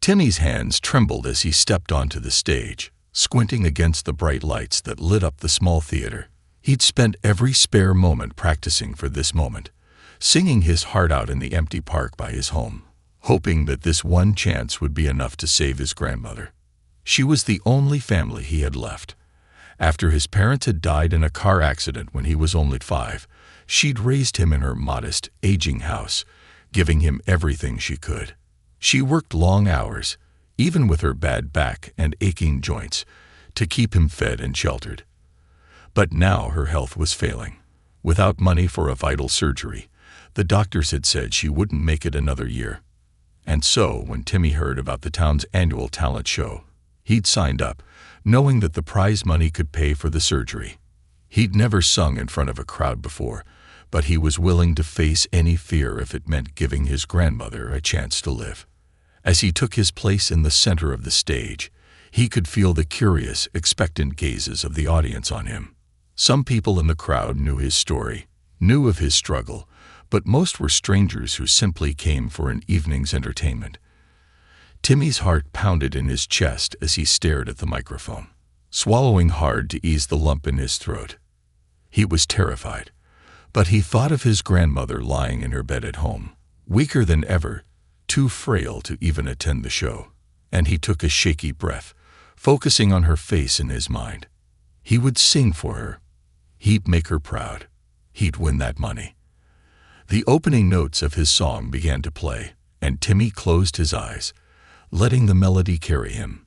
Timmy's hands trembled as he stepped onto the stage, squinting against the bright lights that lit up the small theater. He'd spent every spare moment practicing for this moment, singing his heart out in the empty park by his home, hoping that this one chance would be enough to save his grandmother. She was the only family he had left. After his parents had died in a car accident when he was only 5, she'd raised him in her modest, aging house, giving him everything she could. She worked long hours, even with her bad back and aching joints, to keep him fed and sheltered. But now her health was failing. Without money for a vital surgery, the doctors had said she wouldn't make it another year. And so, when Timmy heard about the town's annual talent show, he'd signed up, knowing that the prize money could pay for the surgery. He'd never sung in front of a crowd before, but he was willing to face any fear if it meant giving his grandmother a chance to live. As he took his place in the center of the stage, he could feel the curious, expectant gazes of the audience on him. Some people in the crowd knew his story, knew of his struggle, but most were strangers who simply came for an evening's entertainment. Timmy's heart pounded in his chest as he stared at the microphone, swallowing hard to ease the lump in his throat. He was terrified, but he thought of his grandmother lying in her bed at home, weaker than ever, too frail to even attend the show, and he took a shaky breath, focusing on her face in his mind. He would sing for her. He'd make her proud. He'd win that money. The opening notes of his song began to play, and Timmy closed his eyes, letting the melody carry him.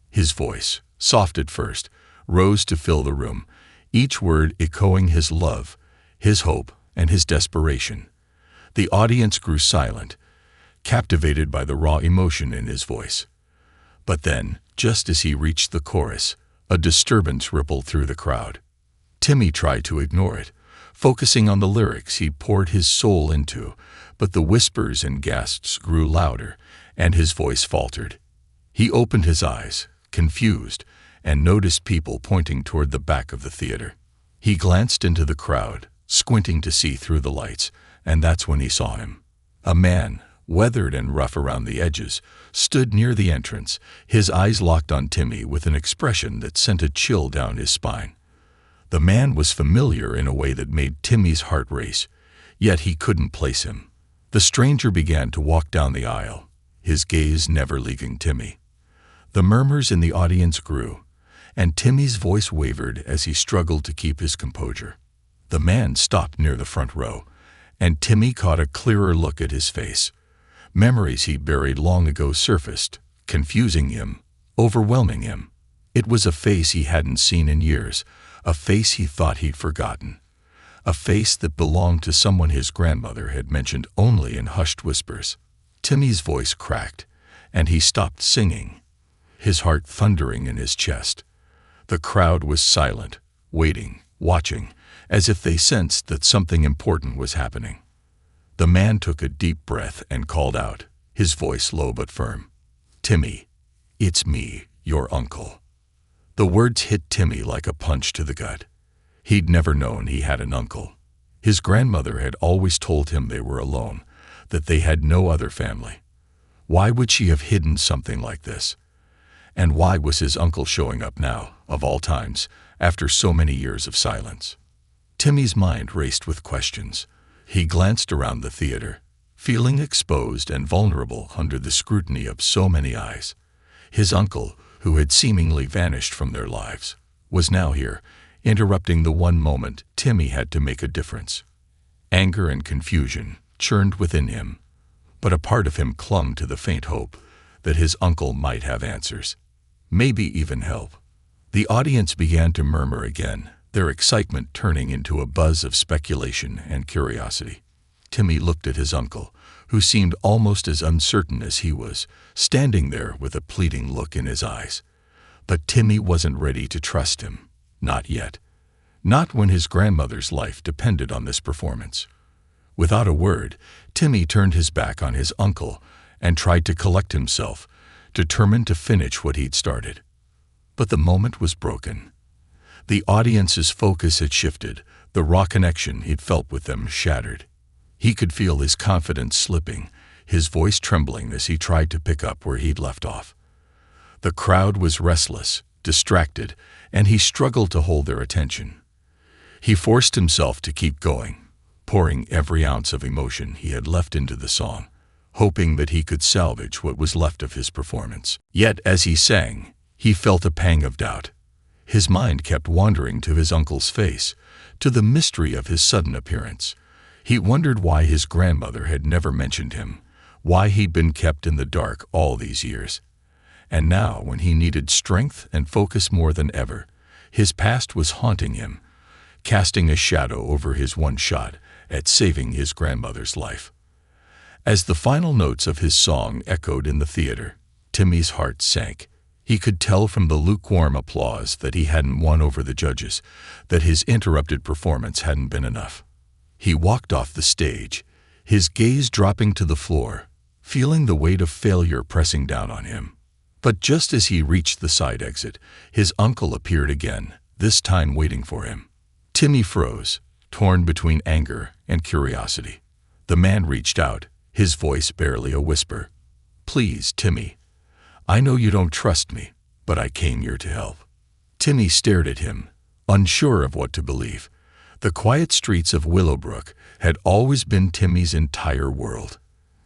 His voice, soft at first, rose to fill the room, each word echoing his love, his hope, and his desperation. The audience grew silent, captivated by the raw emotion in his voice. But then, just as he reached the chorus, a disturbance rippled through the crowd. Timmy tried to ignore it, focusing on the lyrics he poured his soul into, but the whispers and gasps grew louder, and his voice faltered. He opened his eyes, confused, and noticed people pointing toward the back of the theater. He glanced into the crowd, squinting to see through the lights, and that's when he saw him. A man, weathered and rough around the edges, stood near the entrance, his eyes locked on Timmy with an expression that sent a chill down his spine. The man was familiar in a way that made Timmy's heart race, yet he couldn't place him. The stranger began to walk down the aisle, his gaze never leaving Timmy. The murmurs in the audience grew, and Timmy's voice wavered as he struggled to keep his composure. The man stopped near the front row, and Timmy caught a clearer look at his face. Memories he buried long ago surfaced, confusing him, overwhelming him. It was a face he hadn't seen in years, a face he thought he'd forgotten, a face that belonged to someone his grandmother had mentioned only in hushed whispers. Timmy's voice cracked, and he stopped singing, his heart thundering in his chest. The crowd was silent, waiting, watching, as if they sensed that something important was happening. The man took a deep breath and called out, his voice low but firm, "Timmy, it's me, your uncle." The words hit Timmy like a punch to the gut. He'd never known he had an uncle. His grandmother had always told him they were alone, that they had no other family. Why would she have hidden something like this? And why was his uncle showing up now, of all times, after so many years of silence? Timmy's mind raced with questions. He glanced around the theater, feeling exposed and vulnerable under the scrutiny of so many eyes. His uncle, who had seemingly vanished from their lives, was now here, interrupting the one moment Timmy had to make a difference. Anger and confusion churned within him, but a part of him clung to the faint hope that his uncle might have answers, maybe even help. The audience began to murmur again, their excitement turning into a buzz of speculation and curiosity. Timmy looked at his uncle, who seemed almost as uncertain as he was, standing there with a pleading look in his eyes. But Timmy wasn't ready to trust him. Not yet. Not when his grandmother's life depended on this performance. Without a word, Timmy turned his back on his uncle and tried to collect himself, determined to finish what he'd started. But the moment was broken. The audience's focus had shifted, the raw connection he'd felt with them shattered. He could feel his confidence slipping, his voice trembling as he tried to pick up where he'd left off. The crowd was restless, distracted, and he struggled to hold their attention. He forced himself to keep going, pouring every ounce of emotion he had left into the song, hoping that he could salvage what was left of his performance. Yet, as he sang, he felt a pang of doubt. His mind kept wandering to his uncle's face, to the mystery of his sudden appearance. He wondered why his grandmother had never mentioned him, why he'd been kept in the dark all these years. And now, when he needed strength and focus more than ever, his past was haunting him, casting a shadow over his one shot at saving his grandmother's life. As the final notes of his song echoed in the theater, Timmy's heart sank. He could tell from the lukewarm applause that he hadn't won over the judges, that his interrupted performance hadn't been enough. He walked off the stage, his gaze dropping to the floor, feeling the weight of failure pressing down on him. But just as he reached the side exit, his uncle appeared again, this time waiting for him. Timmy froze, torn between anger and curiosity. The man reached out, his voice barely a whisper. "Please, Timmy. I know you don't trust me, but I came here to help." Timmy stared at him, unsure of what to believe. The quiet streets of Willowbrook had always been Timmy's entire world.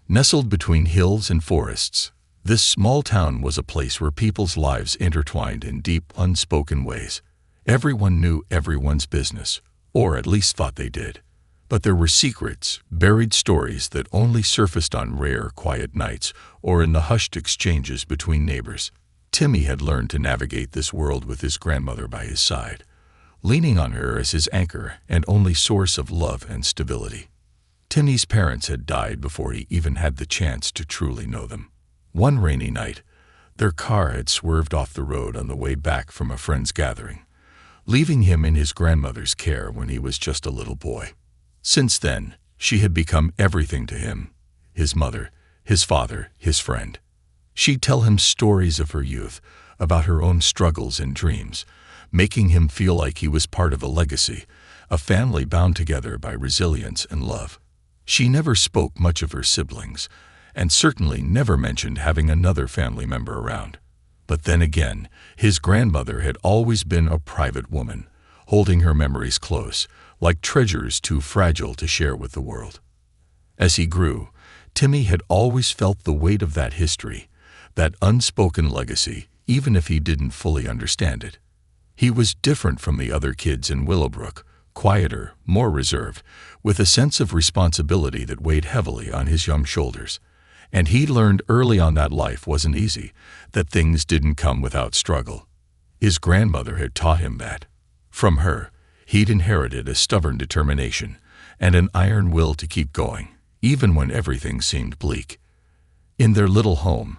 Nestled between hills and forests, this small town was a place where people's lives intertwined in deep, unspoken ways. Everyone knew everyone's business, or at least thought they did. But there were secrets, buried stories that only surfaced on rare, quiet nights or in the hushed exchanges between neighbors. Timmy had learned to navigate this world with his grandmother by his side, leaning on her as his anchor and only source of love and stability. Timmy's parents had died before he even had the chance to truly know them. One rainy night, their car had swerved off the road on the way back from a friend's gathering, leaving him in his grandmother's care when he was just a little boy. Since then, she had become everything to him: his mother, his father, his friend. She'd tell him stories of her youth, about her own struggles and dreams, making him feel like he was part of a legacy, a family bound together by resilience and love. She never spoke much of her siblings, and certainly never mentioned having another family member around. But then again, his grandmother had always been a private woman, holding her memories close, like treasures too fragile to share with the world. As he grew, Timmy had always felt the weight of that history, that unspoken legacy, even if he didn't fully understand it. He was different from the other kids in Willowbrook, quieter, more reserved, with a sense of responsibility that weighed heavily on his young shoulders. And he learned early on that life wasn't easy, that things didn't come without struggle. His grandmother had taught him that. From her, he'd inherited a stubborn determination and an iron will to keep going, even when everything seemed bleak. In their little home,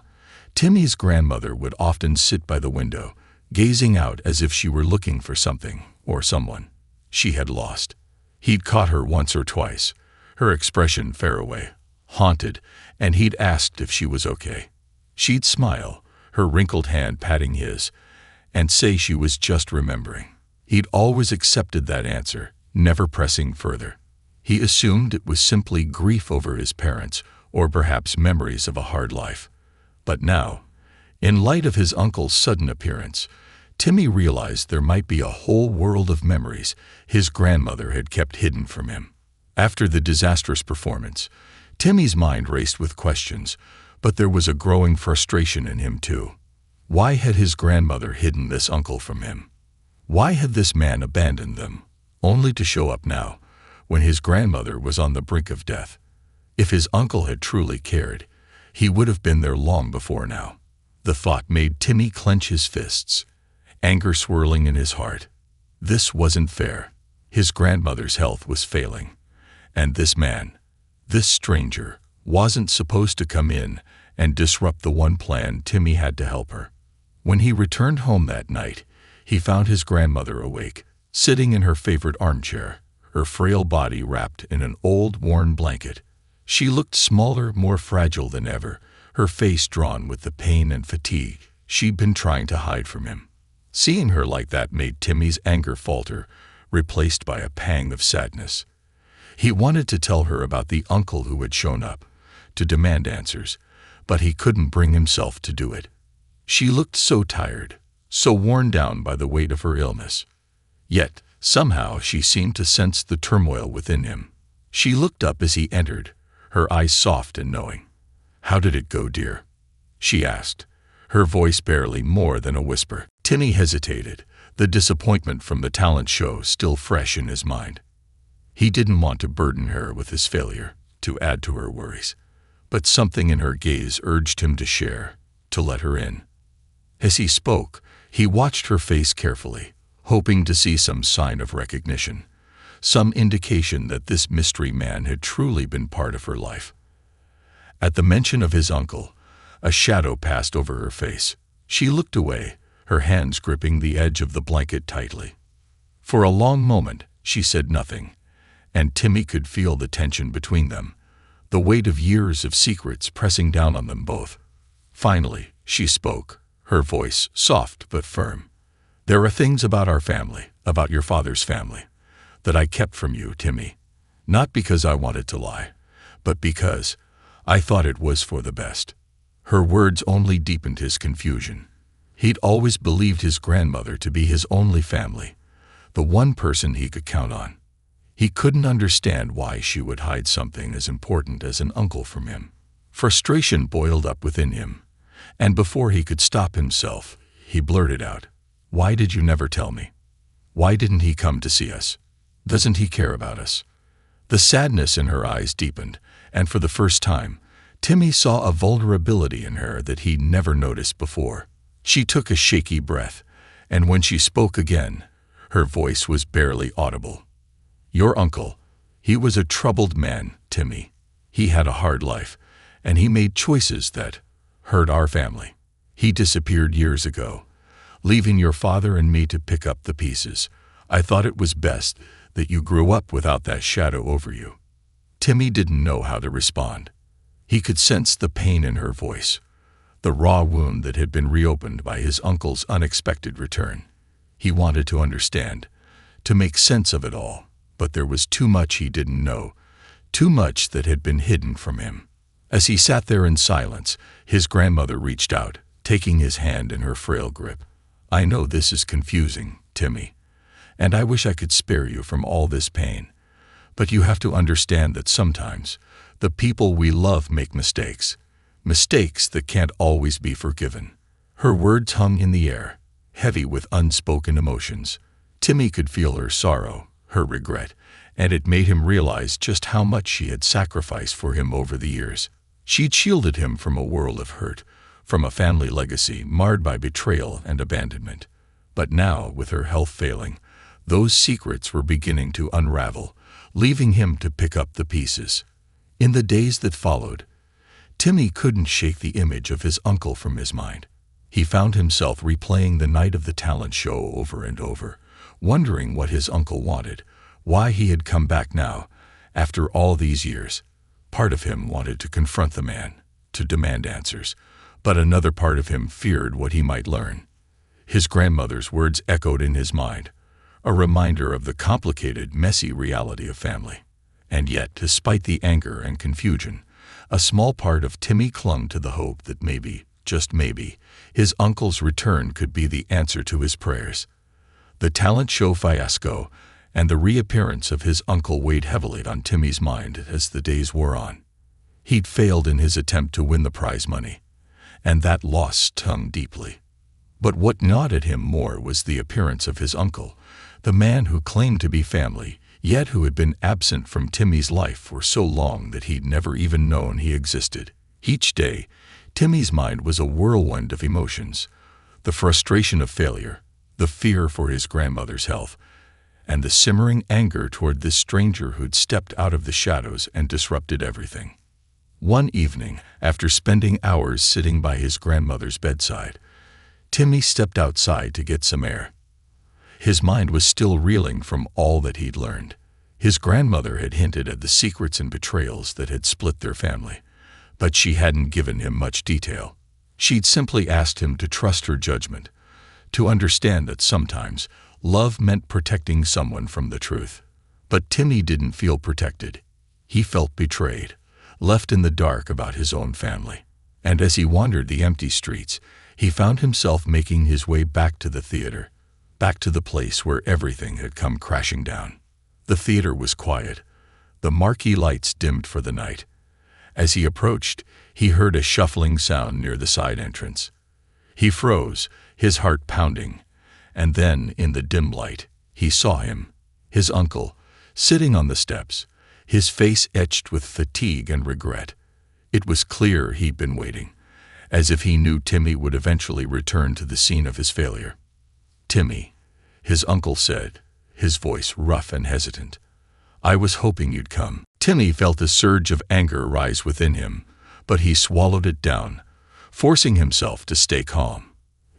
Timmy's grandmother would often sit by the window, gazing out as if she were looking for something or someone she had lost. He'd caught her once or twice, her expression faraway, haunted, and he'd asked if she was okay. She'd smile, her wrinkled hand patting his, and say she was just remembering. He'd always accepted that answer, never pressing further. He assumed it was simply grief over his parents, or perhaps memories of a hard life. But now, in light of his uncle's sudden appearance, Timmy realized there might be a whole world of memories his grandmother had kept hidden from him. After the disastrous performance, Timmy's mind raced with questions, but there was a growing frustration in him too. Why had his grandmother hidden this uncle from him? Why had this man abandoned them, only to show up now, when his grandmother was on the brink of death? If his uncle had truly cared, he would have been there long before now. The thought made Timmy clench his fists, anger swirling in his heart. This wasn't fair. His grandmother's health was failing, and this man, this stranger, wasn't supposed to come in and disrupt the one plan Timmy had to help her. When he returned home that night, he found his grandmother awake, sitting in her favorite armchair, her frail body wrapped in an old, worn blanket. She looked smaller, more fragile than ever, her face drawn with the pain and fatigue she'd been trying to hide from him. Seeing her like that made Timmy's anger falter, replaced by a pang of sadness. He wanted to tell her about the uncle who had shown up, to demand answers, but he couldn't bring himself to do it. She looked so tired, so worn down by the weight of her illness. Yet, somehow she seemed to sense the turmoil within him. She looked up as he entered, her eyes soft and knowing. "How did it go, dear?" she asked, her voice barely more than a whisper. Timmy hesitated, the disappointment from the talent show still fresh in his mind. He didn't want to burden her with his failure, to add to her worries, but something in her gaze urged him to share, to let her in. As he spoke, he watched her face carefully, hoping to see some sign of recognition, some indication that this mystery man had truly been part of her life. At the mention of his uncle, a shadow passed over her face. She looked away, her hands gripping the edge of the blanket tightly. For a long moment, she said nothing, and Timmy could feel the tension between them, the weight of years of secrets pressing down on them both. Finally, she spoke, her voice soft but firm. "There are things about our family, about your father's family, that I kept from you, Timmy. Not because I wanted to lie, but because I thought it was for the best." Her words only deepened his confusion. He'd always believed his grandmother to be his only family, the one person he could count on. He couldn't understand why she would hide something as important as an uncle from him. Frustration boiled up within him, and before he could stop himself, he blurted out, "Why did you never tell me? Why didn't he come to see us? Doesn't he care about us?" The sadness in her eyes deepened, and for the first time, Timmy saw a vulnerability in her that he'd never noticed before. She took a shaky breath, and when she spoke again, her voice was barely audible. "Your uncle, he was a troubled man, Timmy. He had a hard life, and he made choices that hurt our family. He disappeared years ago, leaving your father and me to pick up the pieces. I thought it was best that you grew up without that shadow over you." Timmy didn't know how to respond. He could sense the pain in her voice, the raw wound that had been reopened by his uncle's unexpected return. He wanted to understand, to make sense of it all, but there was too much he didn't know, too much that had been hidden from him. As he sat there in silence, his grandmother reached out, taking his hand in her frail grip. "I know this is confusing, Timmy, and I wish I could spare you from all this pain, but you have to understand that sometimes the people we love make mistakes, mistakes that can't always be forgiven." Her words hung in the air, heavy with unspoken emotions. Timmy could feel her sorrow, her regret, and it made him realize just how much she had sacrificed for him over the years. She'd shielded him from a world of hurt, from a family legacy marred by betrayal and abandonment. But now, with her health failing, those secrets were beginning to unravel, leaving him to pick up the pieces. In the days that followed, Timmy couldn't shake the image of his uncle from his mind. He found himself replaying the night of the talent show over and over, wondering what his uncle wanted, why he had come back now, after all these years. Part of him wanted to confront the man, to demand answers, but another part of him feared what he might learn. His grandmother's words echoed in his mind, a reminder of the complicated, messy reality of family. And yet, despite the anger and confusion, a small part of Timmy clung to the hope that maybe, just maybe, his uncle's return could be the answer to his prayers. The talent show fiasco and the reappearance of his uncle weighed heavily on Timmy's mind as the days wore on. He'd failed in his attempt to win the prize money, and that loss stung deeply. But what gnawed at him more was the appearance of his uncle, the man who claimed to be family, yet who had been absent from Timmy's life for so long that he'd never even known he existed. Each day, Timmy's mind was a whirlwind of emotions, the frustration of failure, the fear for his grandmother's health, and the simmering anger toward this stranger who'd stepped out of the shadows and disrupted everything. One evening, after spending hours sitting by his grandmother's bedside, Timmy stepped outside to get some air. His mind was still reeling from all that he'd learned. His grandmother had hinted at the secrets and betrayals that had split their family, but she hadn't given him much detail. She'd simply asked him to trust her judgment, to understand that sometimes love meant protecting someone from the truth. But Timmy didn't feel protected. He felt betrayed, left in the dark about his own family. And as he wandered the empty streets, he found himself making his way back to the theater, back to the place where everything had come crashing down. The theater was quiet, the marquee lights dimmed for the night. As he approached, he heard a shuffling sound near the side entrance. He froze, his heart pounding, and then, in the dim light, he saw him, his uncle, sitting on the steps, his face etched with fatigue and regret. It was clear he'd been waiting, as if he knew Timmy would eventually return to the scene of his failure. "Timmy," his uncle said, his voice rough and hesitant. "I was hoping you'd come." Timmy felt a surge of anger rise within him, but he swallowed it down, forcing himself to stay calm.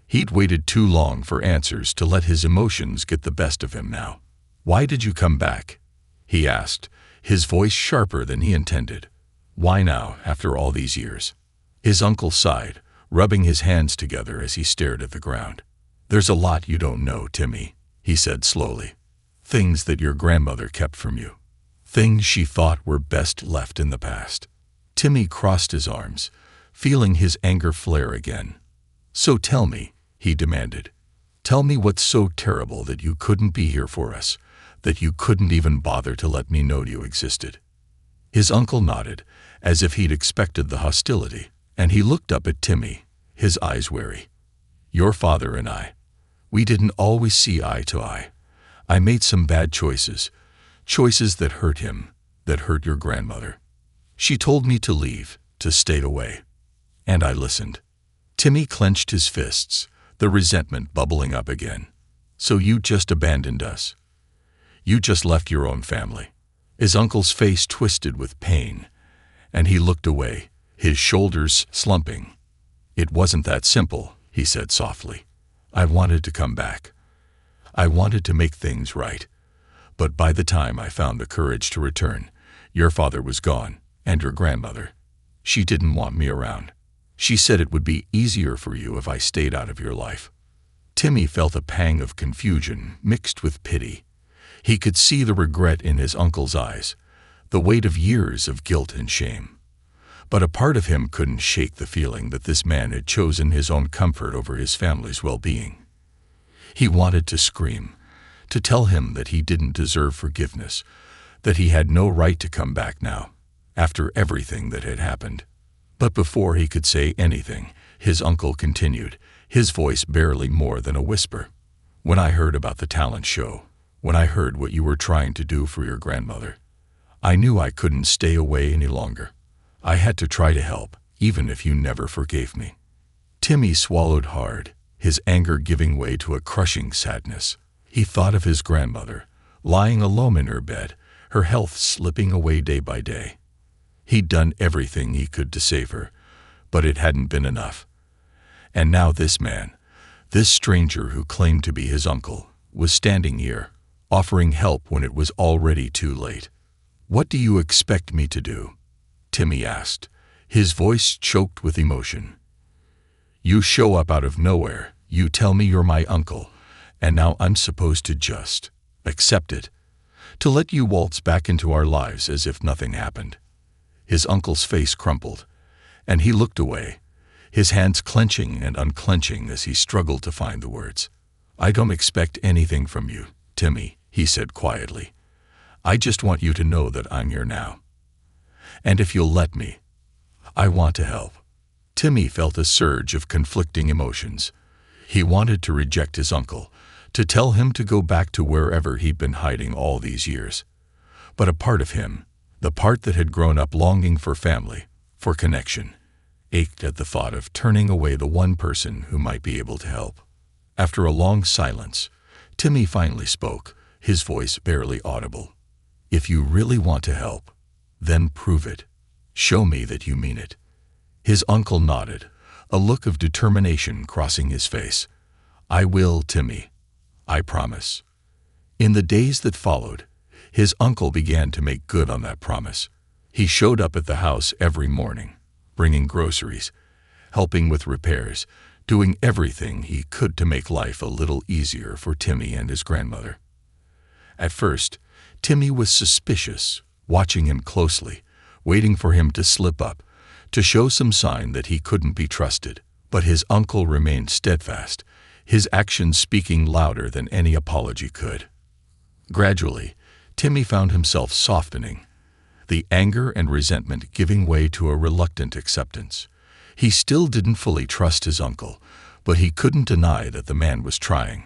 He'd waited too long for answers to let his emotions get the best of him now. "Why did you come back?" he asked, his voice sharper than he intended. "Why now, after all these years?" His uncle sighed, rubbing his hands together as he stared at the ground. "There's a lot you don't know, Timmy," he said slowly. "Things that your grandmother kept from you. Things she thought were best left in the past." Timmy crossed his arms, feeling his anger flare again. "So tell me," he demanded. "Tell me what's so terrible that you couldn't be here for us, that you couldn't even bother to let me know you existed." His uncle nodded, as if he'd expected the hostility, and he looked up at Timmy, his eyes wary. "Your father and I, we didn't always see eye to eye. I made some bad choices, choices that hurt him, that hurt your grandmother. She told me to leave, to stay away. And I listened." Timmy clenched his fists, the resentment bubbling up again. "So you just abandoned us? You just left your own family?" His uncle's face twisted with pain, and he looked away, his shoulders slumping. "It wasn't that simple," he said softly. "I wanted to come back. I wanted to make things right. But by the time I found the courage to return, your father was gone, and your grandmother. She didn't want me around. She said it would be easier for you if I stayed out of your life." Timmy felt a pang of confusion mixed with pity. He could see the regret in his uncle's eyes, the weight of years of guilt and shame. But a part of him couldn't shake the feeling that this man had chosen his own comfort over his family's well-being. He wanted to scream, to tell him that he didn't deserve forgiveness, that he had no right to come back now, after everything that had happened. But before he could say anything, his uncle continued, his voice barely more than a whisper. "When I heard about the talent show, when I heard what you were trying to do for your grandmother, I knew I couldn't stay away any longer. I had to try to help, even if you never forgave me." Timmy swallowed hard, his anger giving way to a crushing sadness. He thought of his grandmother, lying alone in her bed, her health slipping away day by day. He'd done everything he could to save her, but it hadn't been enough. And now this man, this stranger who claimed to be his uncle, was standing here, offering help when it was already too late. "What do you expect me to do?" Timmy asked, his voice choked with emotion. "You show up out of nowhere, you tell me you're my uncle, and now I'm supposed to just accept it, to let you waltz back into our lives as if nothing happened." His uncle's face crumpled, and he looked away, his hands clenching and unclenching as he struggled to find the words. "I don't expect anything from you, Timmy," he said quietly. "I just want you to know that I'm here now. And if you'll let me, I want to help." Timmy felt a surge of conflicting emotions. He wanted to reject his uncle, to tell him to go back to wherever he'd been hiding all these years. But a part of him, the part that had grown up longing for family, for connection, ached at the thought of turning away the one person who might be able to help. After a long silence, Timmy finally spoke, his voice barely audible. "If you really want to help, then prove it. Show me that you mean it." His uncle nodded, a look of determination crossing his face. "I will, Timmy. I promise." In the days that followed, his uncle began to make good on that promise. He showed up at the house every morning, bringing groceries, helping with repairs, doing everything he could to make life a little easier for Timmy and his grandmother. At first, Timmy was suspicious, watching him closely, waiting for him to slip up, to show some sign that he couldn't be trusted. But his uncle remained steadfast, his actions speaking louder than any apology could. Gradually, Timmy found himself softening, the anger and resentment giving way to a reluctant acceptance. He still didn't fully trust his uncle, but he couldn't deny that the man was trying,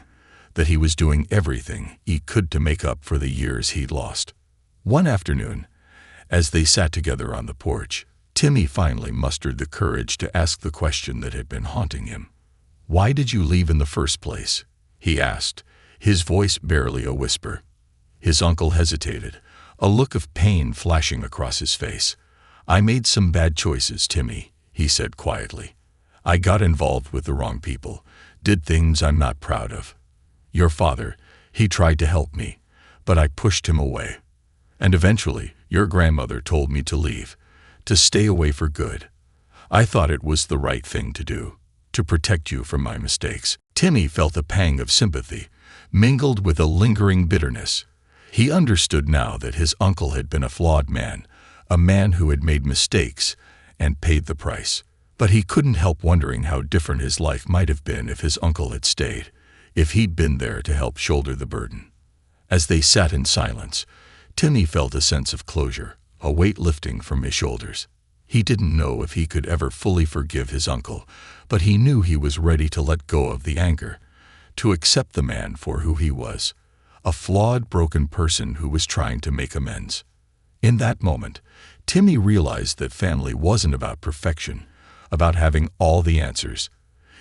that he was doing everything he could to make up for the years he'd lost. One afternoon, as they sat together on the porch, Timmy finally mustered the courage to ask the question that had been haunting him. "Why did you leave in the first place?" he asked, his voice barely a whisper. His uncle hesitated, a look of pain flashing across his face. "I made some bad choices, Timmy," he said quietly. "I got involved with the wrong people, did things I'm not proud of. Your father, he tried to help me, but I pushed him away. And eventually, your grandmother told me to leave, to stay away for good. I thought it was the right thing to do, to protect you from my mistakes." Timmy felt a pang of sympathy, mingled with a lingering bitterness. He understood now that his uncle had been a flawed man, a man who had made mistakes and paid the price. But he couldn't help wondering how different his life might have been if his uncle had stayed, if he'd been there to help shoulder the burden. As they sat in silence, Timmy felt a sense of closure, a weight lifting from his shoulders. He didn't know if he could ever fully forgive his uncle, but he knew he was ready to let go of the anger, to accept the man for who he was, a flawed, broken person who was trying to make amends. In that moment, Timmy realized that family wasn't about perfection, about having all the answers.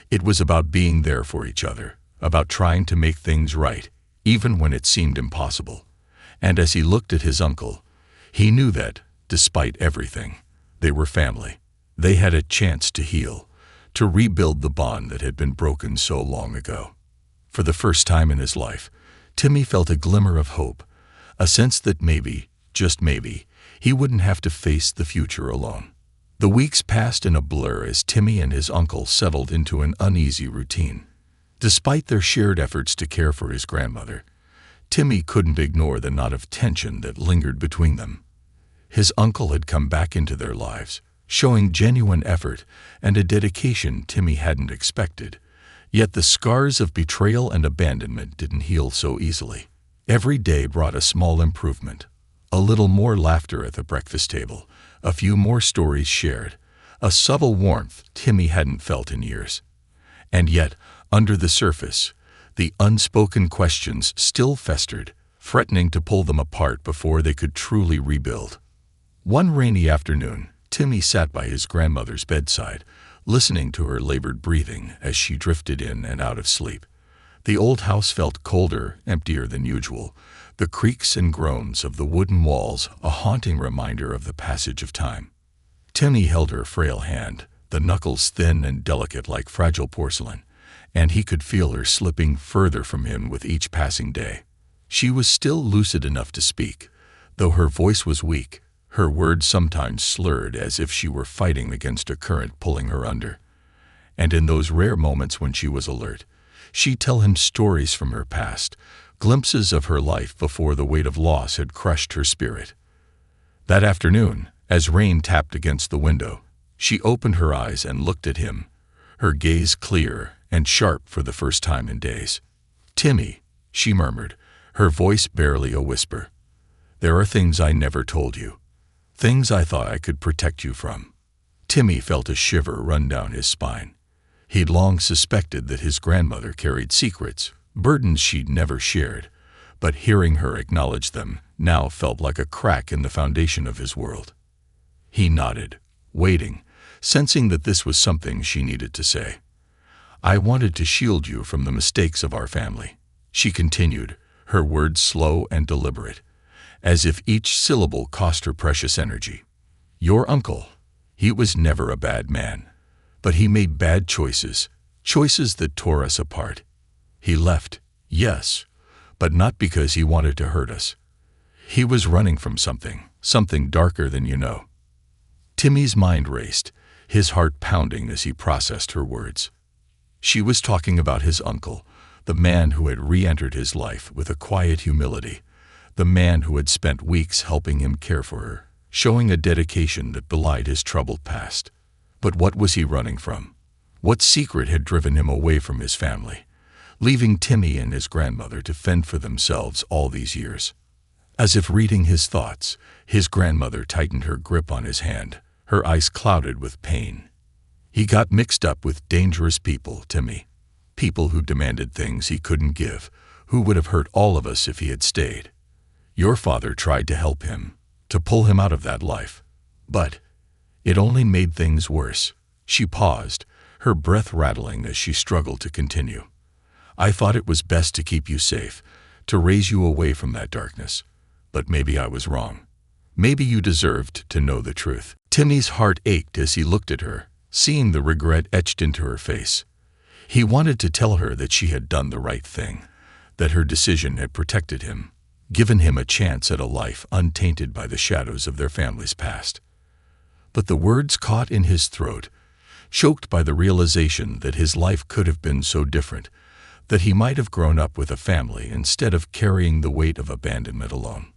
It was about being there for each other, about trying to make things right, even when it seemed impossible. And as he looked at his uncle, he knew that, despite everything, they were family. They had a chance to heal, to rebuild the bond that had been broken so long ago. For the first time in his life, Timmy felt a glimmer of hope, a sense that maybe, just maybe, he wouldn't have to face the future alone. The weeks passed in a blur as Timmy and his uncle settled into an uneasy routine. Despite their shared efforts to care for his grandmother, Timmy couldn't ignore the knot of tension that lingered between them. His uncle had come back into their lives, showing genuine effort and a dedication Timmy hadn't expected. Yet the scars of betrayal and abandonment didn't heal so easily. Every day brought a small improvement, a little more laughter at the breakfast table, a few more stories shared, a subtle warmth Timmy hadn't felt in years. And yet, under the surface, the unspoken questions still festered, threatening to pull them apart before they could truly rebuild. One rainy afternoon, Timmy sat by his grandmother's bedside, listening to her labored breathing as she drifted in and out of sleep. The old house felt colder, emptier than usual, the creaks and groans of the wooden walls a haunting reminder of the passage of time. Timmy held her frail hand, the knuckles thin and delicate like fragile porcelain, and he could feel her slipping further from him with each passing day. She was still lucid enough to speak, though her voice was weak, her words sometimes slurred as if she were fighting against a current pulling her under. And in those rare moments when she was alert, she'd tell him stories from her past, glimpses of her life before the weight of loss had crushed her spirit. That afternoon, as rain tapped against the window, she opened her eyes and looked at him, her gaze clear and sharp for the first time in days. "Timmy," she murmured, her voice barely a whisper. "There are things I never told you, things I thought I could protect you from." Timmy felt a shiver run down his spine. He'd long suspected that his grandmother carried secrets, burdens she'd never shared, but hearing her acknowledge them now felt like a crack in the foundation of his world. He nodded, waiting, sensing that this was something she needed to say. "I wanted to shield you from the mistakes of our family," she continued, her words slow and deliberate, as if each syllable cost her precious energy. "Your uncle, he was never a bad man, but he made bad choices, choices that tore us apart. He left, yes, but not because he wanted to hurt us. He was running from something darker than you know." Timmy's mind raced, his heart pounding as he processed her words. She was talking about his uncle, the man who had re-entered his life with a quiet humility, the man who had spent weeks helping him care for her, showing a dedication that belied his troubled past. But what was he running from? What secret had driven him away from his family, leaving Timmy and his grandmother to fend for themselves all these years? As if reading his thoughts, his grandmother tightened her grip on his hand, her eyes clouded with pain. He got mixed up with dangerous people, Timmy. People who demanded things he couldn't give, who would have hurt all of us if he had stayed. Your father tried to help him, to pull him out of that life. But it only made things worse. She paused, her breath rattling as she struggled to continue. I thought it was best to keep you safe, to raise you away from that darkness. But maybe I was wrong. Maybe you deserved to know the truth. Timmy's heart ached as he looked at her, seeing the regret etched into her face. He wanted to tell her that she had done the right thing, that her decision had protected him, given him a chance at a life untainted by the shadows of their family's past. But the words caught in his throat, choked by the realization that his life could have been so different, that he might have grown up with a family instead of carrying the weight of abandonment alone.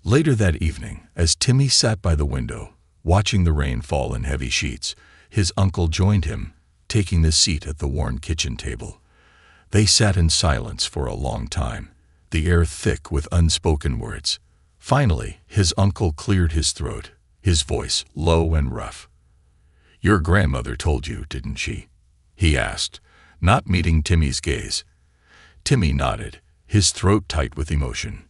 Later that evening, as Timmy sat by the window, watching the rain fall in heavy sheets, his uncle joined him, taking the seat at the worn kitchen table. They sat in silence for a long time, the air thick with unspoken words. Finally, his uncle cleared his throat, his voice low and rough. "Your grandmother told you, didn't she?" he asked, not meeting Timmy's gaze. Timmy nodded, his throat tight with emotion.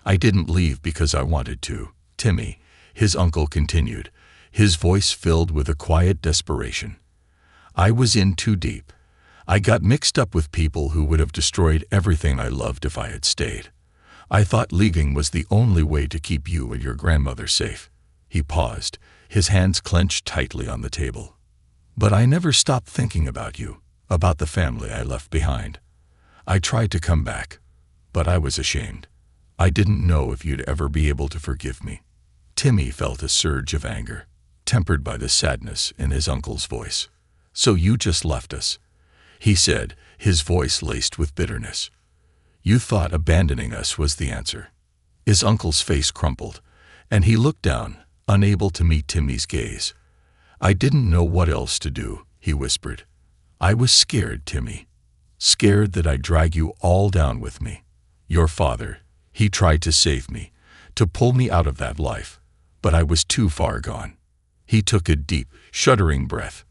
"I didn't leave because I wanted to, Timmy," his uncle continued, his voice filled with a quiet desperation. "I was in too deep. I got mixed up with people who would have destroyed everything I loved if I had stayed. I thought leaving was the only way to keep you and your grandmother safe." He paused, his hands clenched tightly on the table. "But I never stopped thinking about you, about the family I left behind. I tried to come back, but I was ashamed. I didn't know if you'd ever be able to forgive me." Timmy felt a surge of anger, tempered by the sadness in his uncle's voice. "So you just left us," he said, his voice laced with bitterness. "You thought abandoning us was the answer." His uncle's face crumpled, and he looked down, unable to meet Timmy's gaze. "I didn't know what else to do," he whispered. "I was scared, Timmy. Scared that I'd drag you all down with me. Your father, he tried to save me, to pull me out of that life, but I was too far gone." He took a deep, shuddering breath.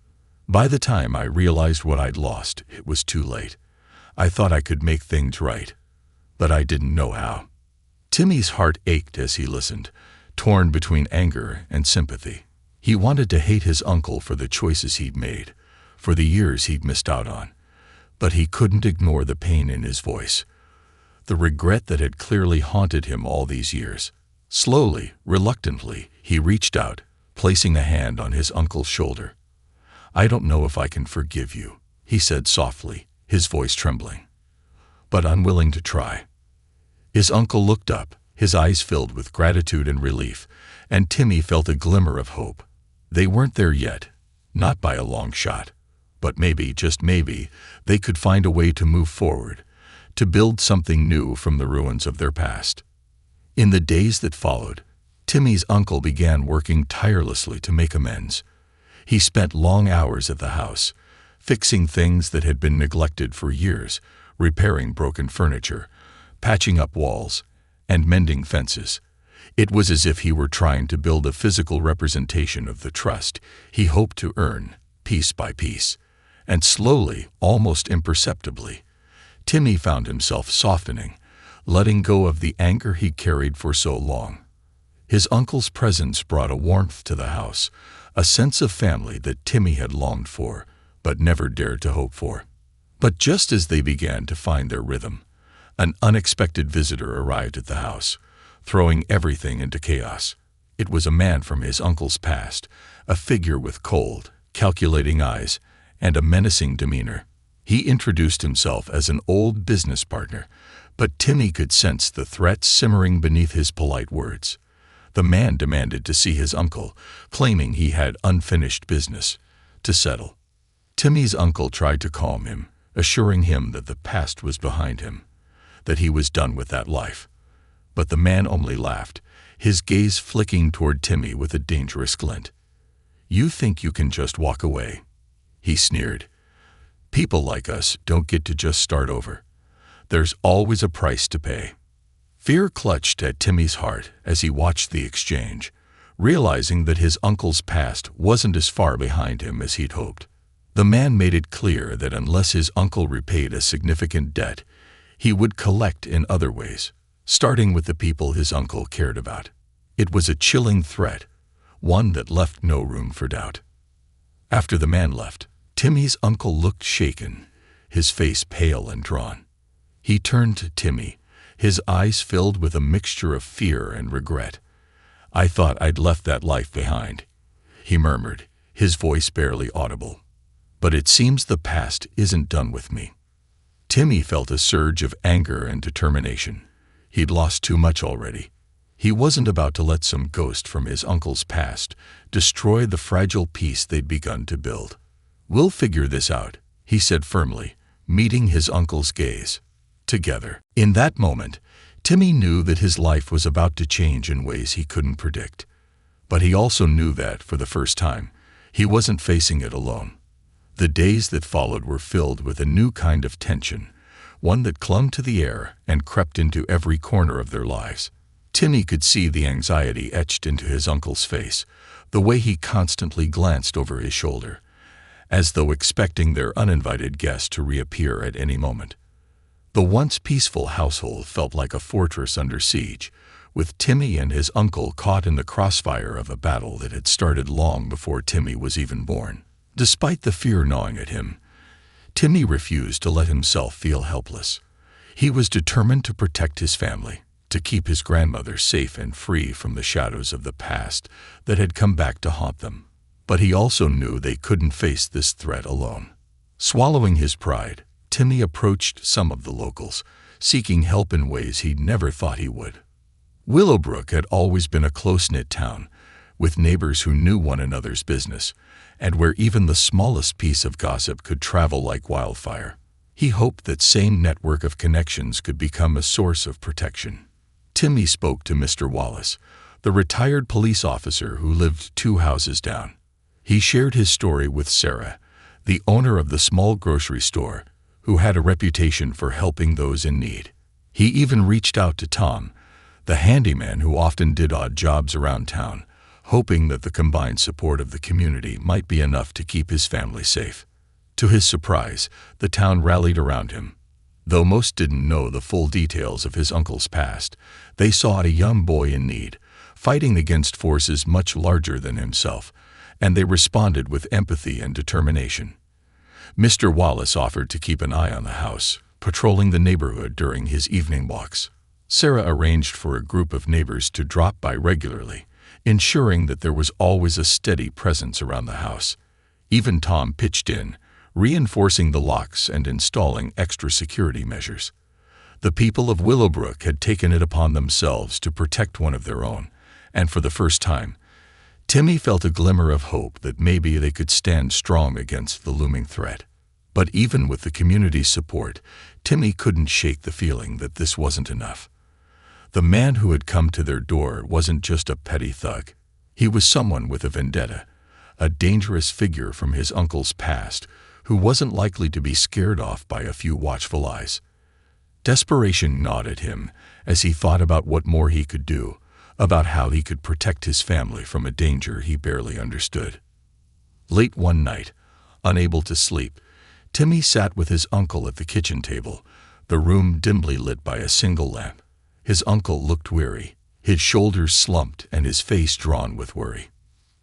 "By the time I realized what I'd lost, it was too late. I thought I could make things right, but I didn't know how." Timmy's heart ached as he listened, torn between anger and sympathy. He wanted to hate his uncle for the choices he'd made, for the years he'd missed out on, but he couldn't ignore the pain in his voice, the regret that had clearly haunted him all these years. Slowly, reluctantly, he reached out, placing a hand on his uncle's shoulder. "I don't know if I can forgive you," he said softly, his voice trembling, "but I'm willing to try." His uncle looked up, his eyes filled with gratitude and relief, and Timmy felt a glimmer of hope. They weren't there yet, not by a long shot, but maybe, just maybe, they could find a way to move forward, to build something new from the ruins of their past. In the days that followed, Timmy's uncle began working tirelessly to make amends. He spent long hours at the house, fixing things that had been neglected for years, repairing broken furniture, patching up walls, and mending fences. It was as if he were trying to build a physical representation of the trust he hoped to earn, piece by piece. And slowly, almost imperceptibly, Timmy found himself softening, letting go of the anger he carried for so long. His uncle's presence brought a warmth to the house, a sense of family that Timmy had longed for, but never dared to hope for. But just as they began to find their rhythm, an unexpected visitor arrived at the house, throwing everything into chaos. It was a man from his uncle's past, a figure with cold, calculating eyes, and a menacing demeanor. He introduced himself as an old business partner, but Timmy could sense the threat simmering beneath his polite words. The man demanded to see his uncle, claiming he had unfinished business to settle. Timmy's uncle tried to calm him, assuring him that the past was behind him, that he was done with that life. But the man only laughed, his gaze flicking toward Timmy with a dangerous glint. "You think you can just walk away?" he sneered. "People like us don't get to just start over. There's always a price to pay." Fear clutched at Timmy's heart as he watched the exchange, realizing that his uncle's past wasn't as far behind him as he'd hoped. The man made it clear that unless his uncle repaid a significant debt, he would collect in other ways, starting with the people his uncle cared about. It was a chilling threat, one that left no room for doubt. After the man left, Timmy's uncle looked shaken, his face pale and drawn. He turned to Timmy, his eyes filled with a mixture of fear and regret. "I thought I'd left that life behind," he murmured, his voice barely audible. "But it seems the past isn't done with me." Timmy felt a surge of anger and determination. He'd lost too much already. He wasn't about to let some ghost from his uncle's past destroy the fragile peace they'd begun to build. "We'll figure this out," he said firmly, meeting his uncle's gaze. Together. In that moment, Timmy knew that his life was about to change in ways he couldn't predict. But he also knew that, for the first time, he wasn't facing it alone. The days that followed were filled with a new kind of tension, one that clung to the air and crept into every corner of their lives. Timmy could see the anxiety etched into his uncle's face, the way he constantly glanced over his shoulder, as though expecting their uninvited guest to reappear at any moment. The once peaceful household felt like a fortress under siege, with Timmy and his uncle caught in the crossfire of a battle that had started long before Timmy was even born. Despite the fear gnawing at him, Timmy refused to let himself feel helpless. He was determined to protect his family, to keep his grandmother safe and free from the shadows of the past that had come back to haunt them. But he also knew they couldn't face this threat alone. Swallowing his pride, Timmy approached some of the locals, seeking help in ways he'd never thought he would. Willowbrook had always been a close-knit town, with neighbors who knew one another's business, and where even the smallest piece of gossip could travel like wildfire. He hoped that same network of connections could become a source of protection. Timmy spoke to Mr. Wallace, the retired police officer who lived 2 houses down. He shared his story with Sarah, the owner of the small grocery store, who had a reputation for helping those in need. He even reached out to Tom, the handyman who often did odd jobs around town, hoping that the combined support of the community might be enough to keep his family safe. To his surprise, the town rallied around him. Though most didn't know the full details of his uncle's past, they saw a young boy in need, fighting against forces much larger than himself, and they responded with empathy and determination. Mr. Wallace offered to keep an eye on the house, patrolling the neighborhood during his evening walks. Sarah arranged for a group of neighbors to drop by regularly, ensuring that there was always a steady presence around the house. Even Tom pitched in, reinforcing the locks and installing extra security measures. The people of Willowbrook had taken it upon themselves to protect one of their own, and for the first time, Timmy felt a glimmer of hope that maybe they could stand strong against the looming threat. But even with the community's support, Timmy couldn't shake the feeling that this wasn't enough. The man who had come to their door wasn't just a petty thug. He was someone with a vendetta, a dangerous figure from his uncle's past who wasn't likely to be scared off by a few watchful eyes. Desperation gnawed at him as he thought about what more he could do, about how he could protect his family from a danger he barely understood. Late one night, unable to sleep, Timmy sat with his uncle at the kitchen table, the room dimly lit by a single lamp. His uncle looked weary, his shoulders slumped and his face drawn with worry.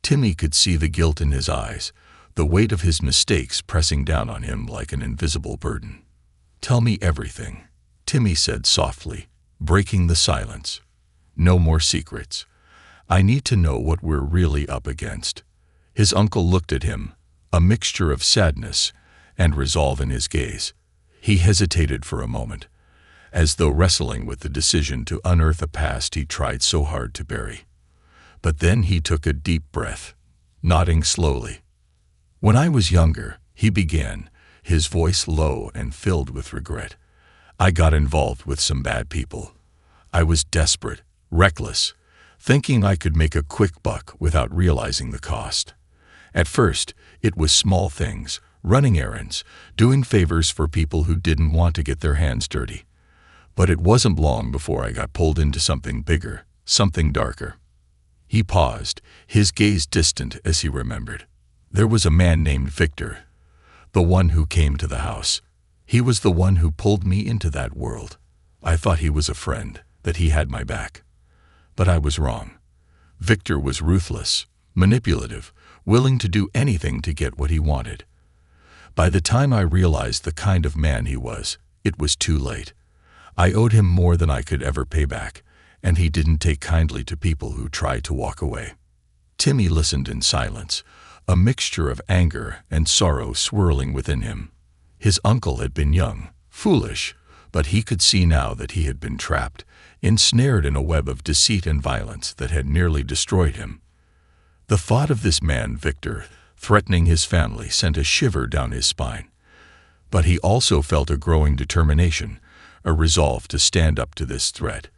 Timmy could see the guilt in his eyes, the weight of his mistakes pressing down on him like an invisible burden. "Tell me everything," Timmy said softly, breaking the silence. "No more secrets. I need to know what we're really up against." His uncle looked at him, a mixture of sadness and resolve in his gaze. He hesitated for a moment, as though wrestling with the decision to unearth a past he tried so hard to bury. But then he took a deep breath, nodding slowly. "When I was younger," he began, his voice low and filled with regret, "I got involved with some bad people. I was desperate, reckless, thinking I could make a quick buck without realizing the cost. At first, it was small things, running errands, doing favors for people who didn't want to get their hands dirty. But it wasn't long before I got pulled into something bigger, something darker. He paused, his gaze distant as he remembered. There was a man named Victor, the one who came to the house. He was the one who pulled me into that world. I thought he was a friend, that he had my back. But I was wrong. Victor was ruthless, manipulative, willing to do anything to get what he wanted. By the time I realized the kind of man he was, it was too late. I owed him more than I could ever pay back, and he didn't take kindly to people who tried to walk away. Timmy listened in silence, a mixture of anger and sorrow swirling within him. His uncle had been young, foolish, but he could see now that he had been trapped, ensnared in a web of deceit and violence that had nearly destroyed him. The thought of this man, Victor, threatening his family sent a shiver down his spine. But he also felt a growing determination, a resolve to stand up to this threat,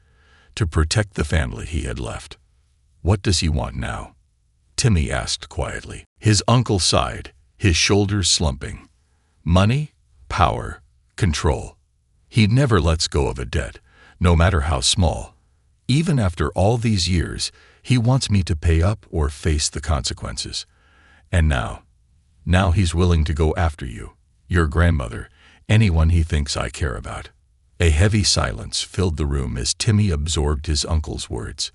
to protect the family he had left. "What does he want now?" Timmy asked quietly. His uncle sighed, his shoulders slumping. "Money, power, control. He never lets go of a debt, no matter how small. Even after all these years, he wants me to pay up or face the consequences. And now he's willing to go after you, your grandmother, anyone he thinks I care about." A heavy silence filled the room as Timmy absorbed his uncle's words.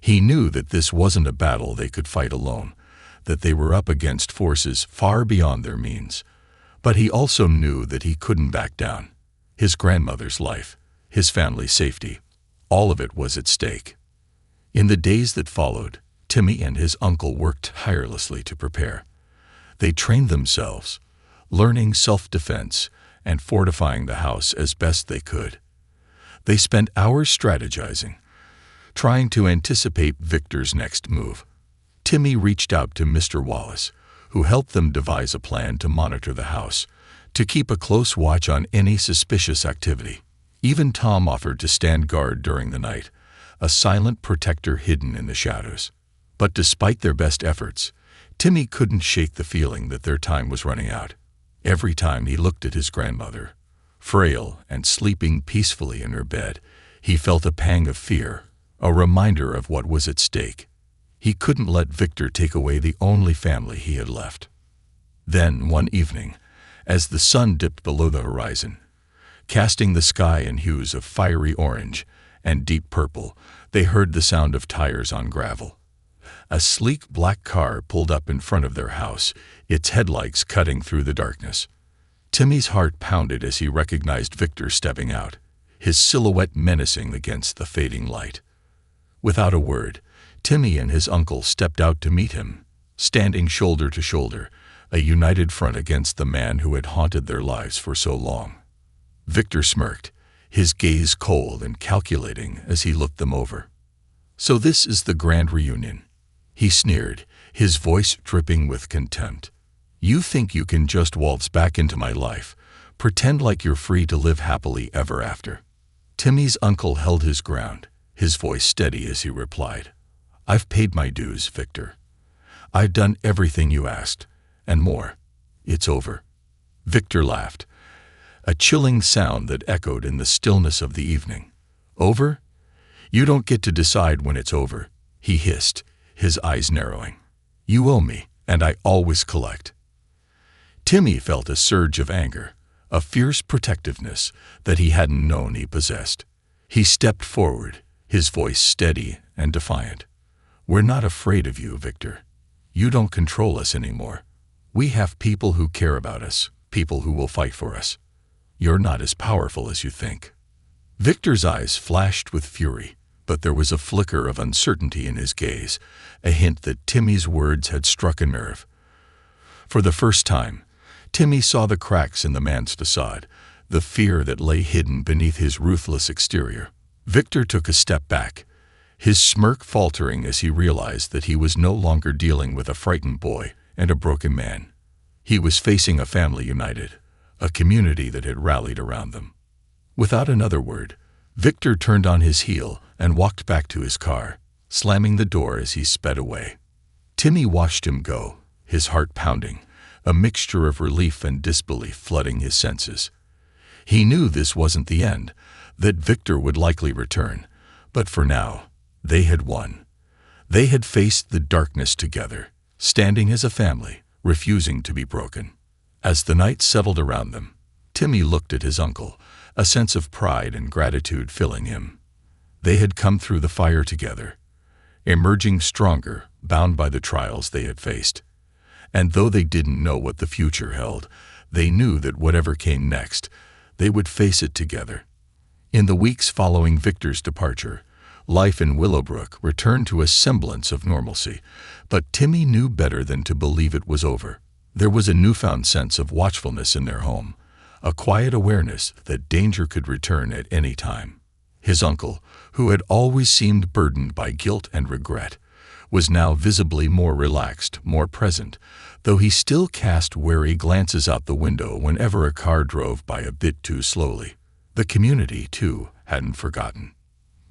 He knew that this wasn't a battle they could fight alone, that they were up against forces far beyond their means. But he also knew that he couldn't back down. His grandmother's life, his family's safety, all of it was at stake. In the days that followed, Timmy and his uncle worked tirelessly to prepare. They trained themselves, learning self-defense and fortifying the house as best they could. They spent hours strategizing, trying to anticipate Victor's next move. Timmy reached out to Mr. Wallace, who helped them devise a plan to monitor the house, to keep a close watch on any suspicious activity. Even Tom offered to stand guard during the night, a silent protector hidden in the shadows. But despite their best efforts, Timmy couldn't shake the feeling that their time was running out. Every time he looked at his grandmother, frail and sleeping peacefully in her bed, he felt a pang of fear, a reminder of what was at stake. He couldn't let Victor take away the only family he had left. Then, one evening, as the sun dipped below the horizon, casting the sky in hues of fiery orange and deep purple, they heard the sound of tires on gravel. A sleek black car pulled up in front of their house, its headlights cutting through the darkness. Timmy's heart pounded as he recognized Victor stepping out, his silhouette menacing against the fading light. Without a word, Timmy and his uncle stepped out to meet him, standing shoulder to shoulder, a united front against the man who had haunted their lives for so long. Victor smirked, his gaze cold and calculating as he looked them over. "So this is the grand reunion," he sneered, his voice dripping with contempt. "You think you can just waltz back into my life, pretend like you're free to live happily ever after?" Timmy's uncle held his ground, his voice steady as he replied, "I've paid my dues, Victor. I've done everything you asked, and more. It's over." Victor laughed, a chilling sound that echoed in the stillness of the evening. "Over? You don't get to decide when it's over," he hissed, his eyes narrowing. "You owe me, and I always collect." Timmy felt a surge of anger, a fierce protectiveness that he hadn't known he possessed. He stepped forward, his voice steady and defiant. "We're not afraid of you, Victor. You don't control us anymore. We have people who care about us, people who will fight for us. You're not as powerful as you think." Victor's eyes flashed with fury, but there was a flicker of uncertainty in his gaze, a hint that Timmy's words had struck a nerve. For the first time, Timmy saw the cracks in the man's facade, the fear that lay hidden beneath his ruthless exterior. Victor took a step back, his smirk faltering as he realized that he was no longer dealing with a frightened boy and a broken man. He was facing a family united, a community that had rallied around them. Without another word, Victor turned on his heel and walked back to his car, slamming the door as he sped away. Timmy watched him go, his heart pounding, a mixture of relief and disbelief flooding his senses. He knew this wasn't the end, that Victor would likely return, but for now, they had won. They had faced the darkness together, standing as a family, refusing to be broken. As the night settled around them, Timmy looked at his uncle, a sense of pride and gratitude filling him. They had come through the fire together, emerging stronger, bound by the trials they had faced. And though they didn't know what the future held, they knew that whatever came next, they would face it together. In the weeks following Victor's departure, life in Willowbrook returned to a semblance of normalcy, but Timmy knew better than to believe it was over. There was a newfound sense of watchfulness in their home, a quiet awareness that danger could return at any time. His uncle, who had always seemed burdened by guilt and regret, was now visibly more relaxed, more present, though he still cast wary glances out the window whenever a car drove by a bit too slowly. The community, too, hadn't forgotten.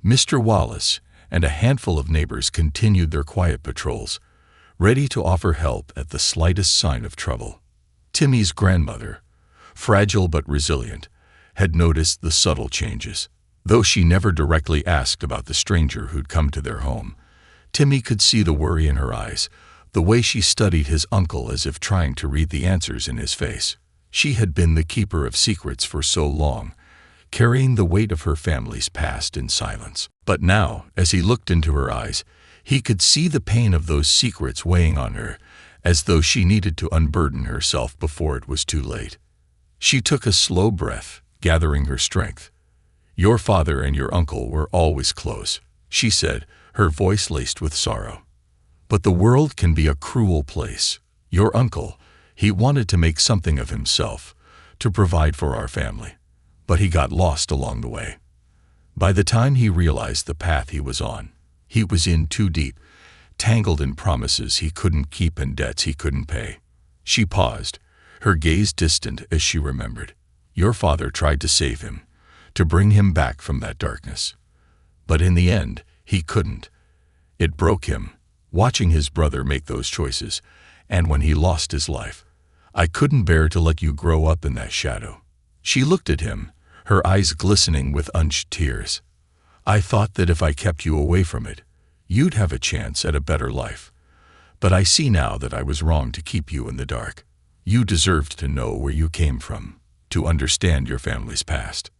Mr. Wallace and a handful of neighbors continued their quiet patrols, ready to offer help at the slightest sign of trouble. Timmy's grandmother, fragile but resilient, had noticed the subtle changes. Though she never directly asked about the stranger who'd come to their home, Timmy could see the worry in her eyes, the way she studied his uncle as if trying to read the answers in his face. She had been the keeper of secrets for so long, carrying the weight of her family's past in silence. But now, as he looked into her eyes, he could see the pain of those secrets weighing on her, as though she needed to unburden herself before it was too late. She took a slow breath, gathering her strength. "Your father and your uncle were always close," she said, her voice laced with sorrow. "But the world can be a cruel place. Your uncle, he wanted to make something of himself, to provide for our family. But he got lost along the way. By the time he realized the path he was on, he was in too deep, tangled in promises he couldn't keep and debts he couldn't pay." She paused, her gaze distant as she remembered. "Your father tried to save him, to bring him back from that darkness. But in the end, he couldn't. It broke him, watching his brother make those choices, and when he lost his life, I couldn't bear to let you grow up in that shadow." She looked at him, her eyes glistening with unshed tears. "I thought that if I kept you away from it, you'd have a chance at a better life. But I see now that I was wrong to keep you in the dark. You deserved to know where you came from, to understand your family's past."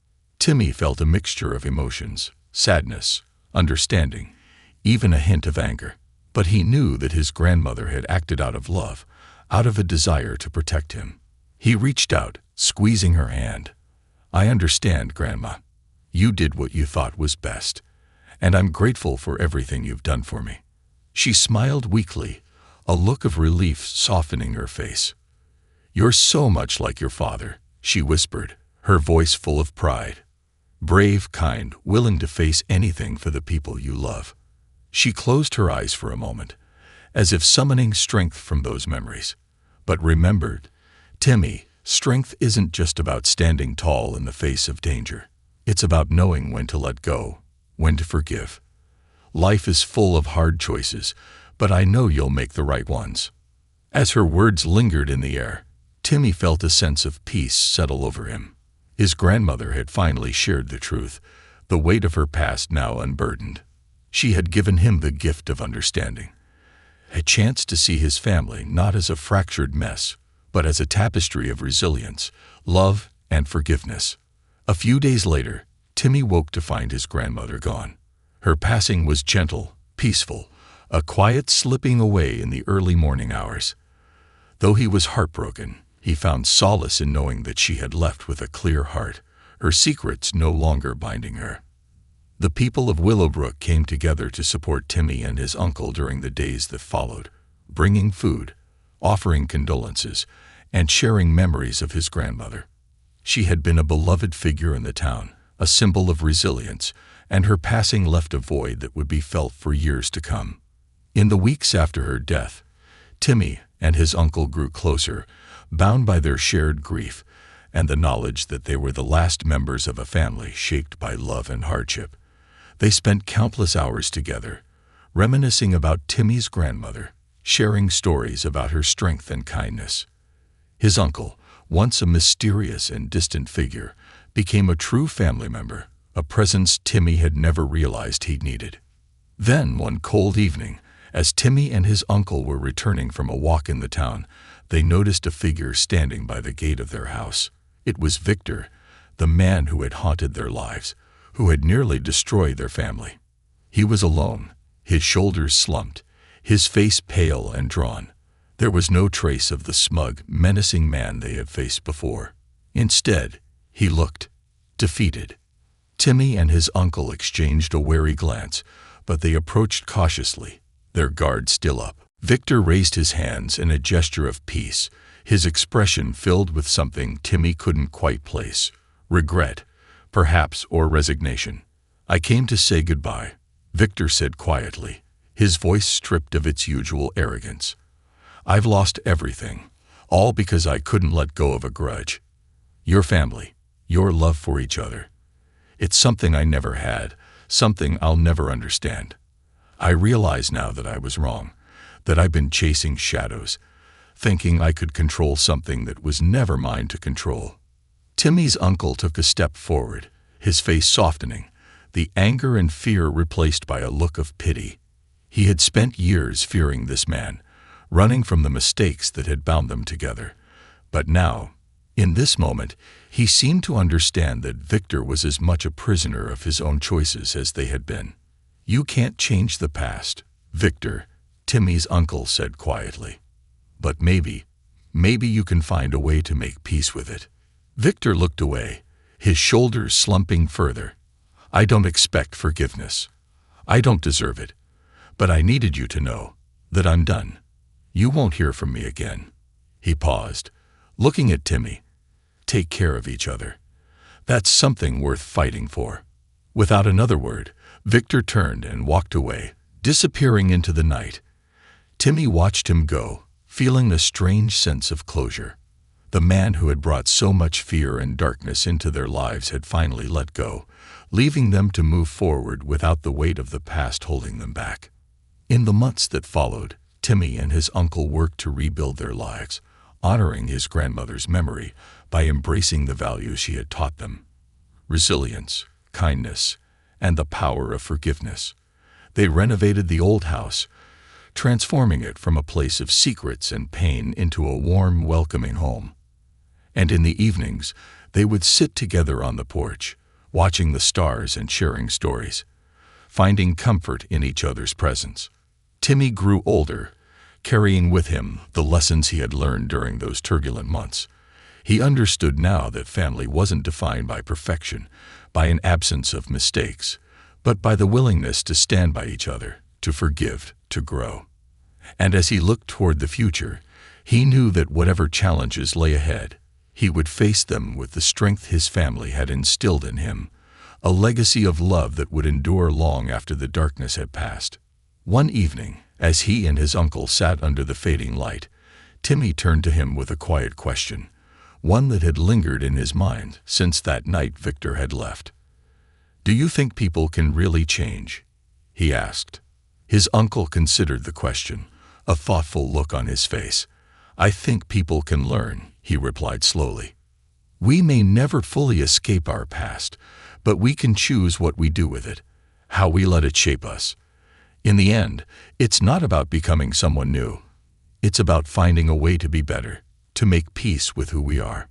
Timmy felt a mixture of emotions, sadness, understanding, even a hint of anger. But he knew that his grandmother had acted out of love, out of a desire to protect him. He reached out, squeezing her hand. "I understand, Grandma. You did what you thought was best, and I'm grateful for everything you've done for me." She smiled weakly, a look of relief softening her face. "You're so much like your father," she whispered, her voice full of pride. "Brave, kind, willing to face anything for the people you love." She closed her eyes for a moment, as if summoning strength from those memories, but remembered, "Timmy, strength isn't just about standing tall in the face of danger. It's about knowing when to let go, when to forgive. Life is full of hard choices, but I know you'll make the right ones." As her words lingered in the air, Timmy felt a sense of peace settle over him. His grandmother had finally shared the truth, the weight of her past now unburdened. She had given him the gift of understanding, a chance to see his family not as a fractured mess, but as a tapestry of resilience, love, and forgiveness. A few days later, Timmy woke to find his grandmother gone. Her passing was gentle, peaceful, a quiet slipping away in the early morning hours. Though he was heartbroken, he found solace in knowing that she had left with a clear heart, her secrets no longer binding her. The people of Willowbrook came together to support Timmy and his uncle during the days that followed, bringing food, offering condolences, and sharing memories of his grandmother. She had been a beloved figure in the town, a symbol of resilience, and her passing left a void that would be felt for years to come. In the weeks after her death, Timmy and his uncle grew closer, bound by their shared grief and the knowledge that they were the last members of a family shaped by love and hardship. They spent countless hours together, reminiscing about Timmy's grandmother, sharing stories about her strength and kindness. His uncle, once a mysterious and distant figure, became a true family member, a presence Timmy had never realized he needed. Then, one cold evening, as Timmy and his uncle were returning from a walk in the town, they noticed a figure standing by the gate of their house. It was Victor, the man who had haunted their lives, who had nearly destroyed their family. He was alone, his shoulders slumped, his face pale and drawn. There was no trace of the smug, menacing man they had faced before. Instead, he looked defeated. Timmy and his uncle exchanged a wary glance, but they approached cautiously, their guard still up. Victor raised his hands in a gesture of peace, his expression filled with something Timmy couldn't quite place. Regret, perhaps, or resignation. "I came to say goodbye," Victor said quietly, his voice stripped of its usual arrogance. "I've lost everything, all because I couldn't let go of a grudge. Your family, your love for each other. It's something I never had, something I'll never understand. I realize now that I was wrong, that I've been chasing shadows, thinking I could control something that was never mine to control." Timmy's uncle took a step forward, his face softening, the anger and fear replaced by a look of pity. He had spent years fearing this man, running from the mistakes that had bound them together. But now, in this moment, he seemed to understand that Victor was as much a prisoner of his own choices as they had been. "You can't change the past, Victor," Timmy's uncle said quietly. "But maybe you can find a way to make peace with it." Victor looked away, his shoulders slumping further. "I don't expect forgiveness. I don't deserve it. But I needed you to know that I'm done. You won't hear from me again." He paused, looking at Timmy. "Take care of each other. That's something worth fighting for." Without another word, Victor turned and walked away, disappearing into the night. Timmy watched him go, feeling a strange sense of closure. The man who had brought so much fear and darkness into their lives had finally let go, leaving them to move forward without the weight of the past holding them back. In the months that followed, Timmy and his uncle worked to rebuild their lives, honoring his grandmother's memory by embracing the values she had taught them: resilience, kindness, and the power of forgiveness. They renovated the old house, transforming it from a place of secrets and pain into a warm, welcoming home. And in the evenings, they would sit together on the porch, watching the stars and sharing stories, finding comfort in each other's presence. Timmy grew older, carrying with him the lessons he had learned during those turbulent months. He understood now that family wasn't defined by perfection, by an absence of mistakes, but by the willingness to stand by each other, to forgive, to grow. And as he looked toward the future, he knew that whatever challenges lay ahead, he would face them with the strength his family had instilled in him, a legacy of love that would endure long after the darkness had passed. One evening, as he and his uncle sat under the fading light, Timmy turned to him with a quiet question, one that had lingered in his mind since that night Victor had left. "Do you think people can really change?" he asked. His uncle considered the question, a thoughtful look on his face. "I think people can learn," he replied slowly. "We may never fully escape our past, but we can choose what we do with it, how we let it shape us. In the end, it's not about becoming someone new. It's about finding a way to be better, to make peace with who we are."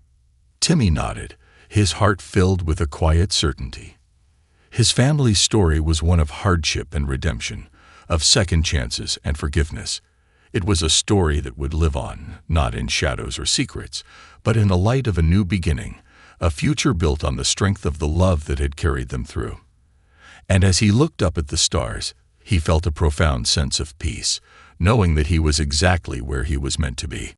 Timmy nodded, his heart filled with a quiet certainty. His family's story was one of hardship and redemption, of second chances and forgiveness. It was a story that would live on, not in shadows or secrets, but in the light of a new beginning, a future built on the strength of the love that had carried them through. And as he looked up at the stars, he felt a profound sense of peace, knowing that he was exactly where he was meant to be.